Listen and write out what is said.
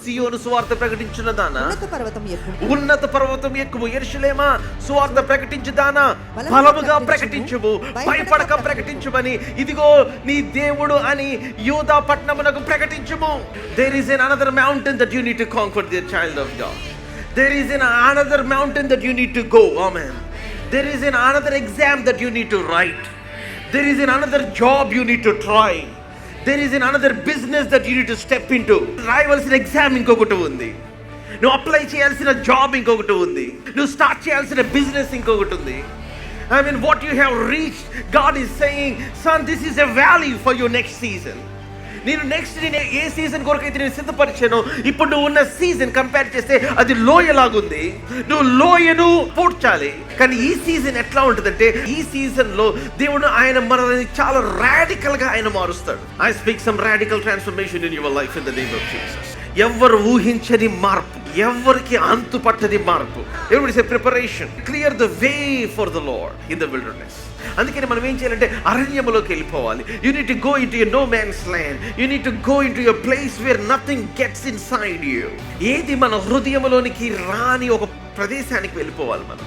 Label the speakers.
Speaker 1: సియోను సువార్త ప్రకటించున్నదానా,
Speaker 2: ఉన్నత పర్వతం ఎక్కుము
Speaker 1: యెరూషలేమా సువార్త ప్రకటించుదానా, బలముగా ప్రకటించుము, భయపడక ప్రకటించుమని ఇదిగో నీ దేవుడు అని యూదా పట్టణమునకు ప్రకటించుము. There is another mountain that you need to conquer, dear child of God. There is another mountain that you need to go. Amen. There is another exam that you need to write. There is another job you need to try. There is another business that you need to step into. రాయవలసిన exam ఇంకొకటి ఉంది, నువ్వు apply చేయాల్సిన job ఇంకొకటి ఉంది, నువ్వు start చేయాల్సిన business ఇంకొకటి ఉంది. I mean, what you have reached, God is saying, son, this is a valley for your next season. నేను నెక్స్ట్ ఏ సీజన్ కొరకైతే నేను సిద్ధపరిచాను, ఇప్పుడు నువ్వు ఉన్న సీజన్ కంపేర్ చేస్తే అది లోయలాగుంది. నువ్వు లోయను పూడ్చాలి. కానీ ఈ సీజన్ ఎట్లా ఉంటుందంటే, ఈ సీజన్ లో దేవుడు ఆయన మనల్ని చాలా రాడికల్ గా ఆయన మారుస్తాడు. I speak some radical transformation in your life in the name of Jesus. ఎవరు ఊహించని మార్పు, ఎవరికి అంతు పట్టని మార్పు. ఎవరి సే preparation, clear the way for the Lord in the wilderness. అందుకని మనం ఏం చేయాలంటే అరణ్యములోకి వెళ్ళిపోవాలి. You need to go into your no man's land. You need to go into your place where nothing gets inside you. ఏది మన హృదయములోనికి రాని ఒక ప్రదేశానికి వెళ్ళిపోవాలి మనం.